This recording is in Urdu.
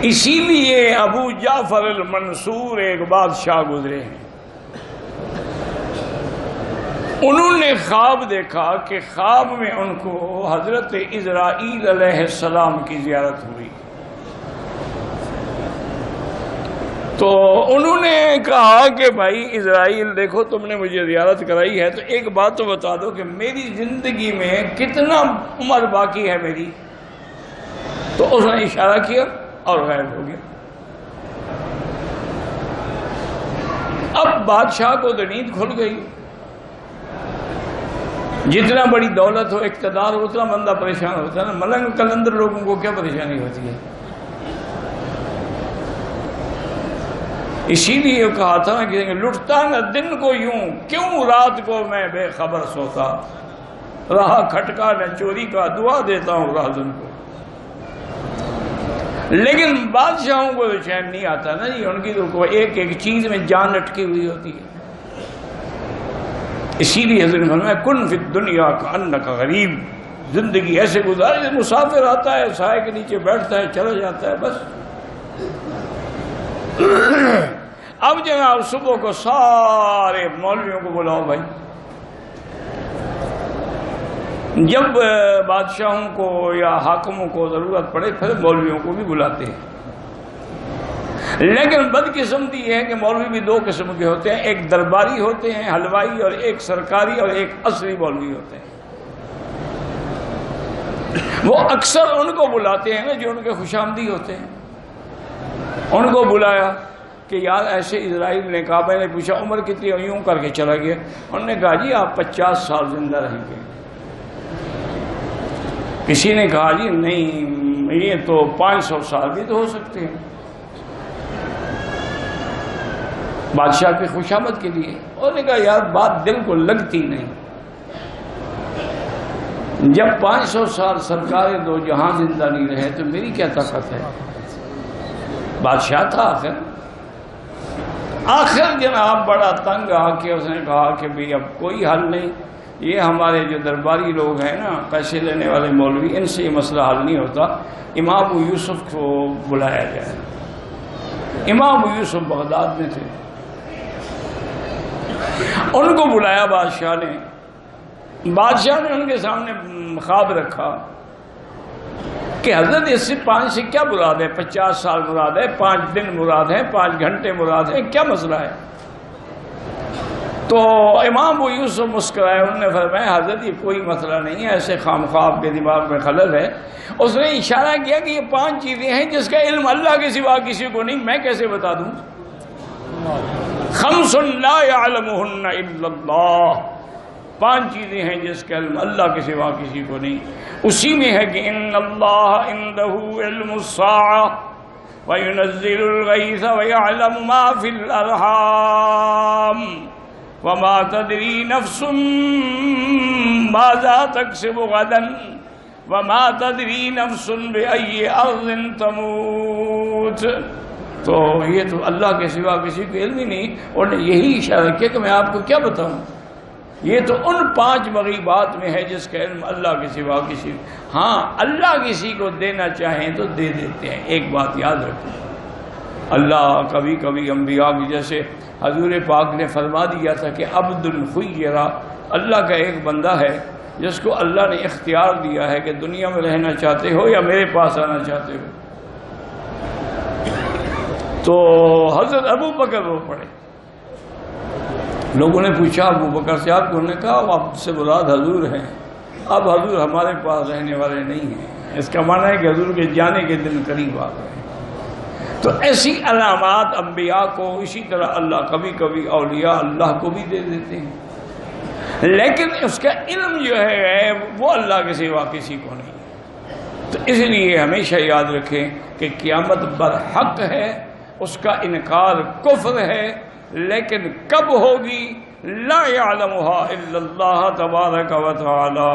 اسی لیے ابو جعفر المنصور ایک بادشاہ گزرے ہیں، انہوں نے خواب دیکھا کہ خواب میں ان کو حضرت اسرائیل علیہ السلام کی زیارت ہوئی، تو انہوں نے کہا کہ بھائی اسرائیل دیکھو تم نے مجھے زیارت کرائی ہے، تو ایک بات تو بتا دو کہ میری زندگی میں کتنا عمر باقی ہے میری؟ تو اس نے اشارہ کیا اور غائب ہو گیا۔ اب بادشاہ کو تو نیند کھل گئی، جتنا بڑی دولت ہو اقتدار ہو اتنا بندہ پریشان ہوتا ہے نا، ملنگ کلندر لوگوں کو کیا پریشانی ہوتی ہے؟ اسی لیے کہا تھا نا کہ لٹتا نہ دن کو یوں، کیوں رات کو میں بے خبر سوتا، رہا کھٹکا نہ چوری کا، دعا دیتا ہوں رازن کو۔ لیکن بادشاہوں کو تو چین نہیں آتا نا جی، ان کی تو ایک ایک چیز میں جان اٹکی ہوئی ہوتی ہے۔ اسی لیے حضرت فرمایا کن فی الدنیا کأنک غریب، زندگی ایسے گزارے مسافر آتا ہے سائے کے نیچے بیٹھتا ہے چلا جاتا ہے بس۔ اب جناب صبح کو سارے مولویوں کو بلاؤ بھائی، جب بادشاہوں کو یا حاکموں کو ضرورت پڑے پھر مولویوں کو بھی بلاتے ہیں، لیکن بدقسمتی یہ ہے کہ مولوی بھی دو قسم کے ہوتے ہیں، ایک درباری ہوتے ہیں حلوائی، اور ایک سرکاری اور ایک اصلی مولوی ہوتے ہیں۔ وہ اکثر ان کو بلاتے ہیں نا جو ان کے خوشامدی ہوتے ہیں۔ ان کو بلایا کہ یار ایسے اسرائیل نے کہا، میں نے پوچھا عمر کتنی، یوں کر کے چلا گیا، انہوں نے کہا جی آپ 50 سال زندہ رہیں گے۔ کسی نے کہا جی نہیں یہ تو 500 سال بھی تو ہو سکتے ہیں، بادشاہ کی خوشامد کے لیے۔ انہوں نے کہا یار بات دل کو لگتی نہیں، جب 500 سال سرکار دو جہاں زندہ نہیں رہے تو میری کیا طاقت ہے؟ بادشاہ تھا آخر جناب بڑا تنگ آ کے اس نے کہا کہ بھی اب کوئی حل نہیں، یہ ہمارے جو درباری لوگ ہیں نا پیسے لینے والے مولوی، ان سے یہ مسئلہ حل نہیں ہوتا، امام ابو یوسف کو بلایا جائے۔ امام ابو یوسف بغداد میں تھے، ان کو بلایا بادشاہ نے ان کے سامنے خواب رکھا کہ حضرت اس سے 5 سے کیا مراد ہے، 50 سال مراد ہے، 5 دن مراد ہے، 5 گھنٹے مراد ہے، کیا مسئلہ ہے؟ تو امام ابو یوسف مسکرائے، انہوں نے فرمایا حضرت یہ کوئی مسئلہ نہیں ہے، ایسے خام خواب کے دماغ میں خلل ہے۔ اس نے اشارہ کیا کہ یہ 5 چیزیں ہیں جس کا علم اللہ کے سوا کسی کو نہیں، میں کیسے بتا دوں؟ 5 لا يعلمهن الا اللہ، 5 چیزیں ہیں جس کا علم اللہ کے سوا کسی کو نہیں۔ اسی میں ہے کہ ان اللہ عنده علم الساعة وينزل الغيث ويعلم ما في الارحام وما تدري نفس ماذا تكسب غدا وما تدري نفس بأي أرض تموت۔ تو یہ تو اللہ کے سوا کسی کو علم ہی نہیں، اور نے یہی اشارہ کیا کہ میں آپ کو کیا بتاؤں، یہ تو ان 5 مغیبات میں ہے جس کا علم اللہ کے سوا کسی کو، ہاں اللہ کسی کو دینا چاہیں تو دے دیتے ہیں۔ ایک بات یاد رکھیں، اللہ کبھی کبھی انبیاء کی، جیسے حضور پاک نے فرما دیا تھا کہ عبد الخیرہ، اللہ کا ایک بندہ ہے جس کو اللہ نے اختیار دیا ہے کہ دنیا میں رہنا چاہتے ہو یا میرے پاس آنا چاہتے ہو۔ تو حضرت ابو بکر رو پڑے، لوگوں نے پوچھا ابو بکر سے آپ کو، انہوں نے کہا آپ سے مراد حضور ہیں، اب حضور ہمارے پاس رہنے والے نہیں ہیں، اس کا معنی ہے کہ حضور کے جانے کے دن قریب آ گئے۔ تو ایسی علامات انبیاء کو اسی طرح اللہ کبھی کبھی اولیاء اللہ کو بھی دے دیتے ہیں، لیکن اس کا علم جو ہے وہ اللہ کے سوا کسی کو نہیں۔ تو اس لیے ہمیشہ یاد رکھیں کہ قیامت برحق ہے، اس کا انکار کفر ہے، لیکن کب ہوگی لا یعلمها الا اللہ تبارک و تعالی۔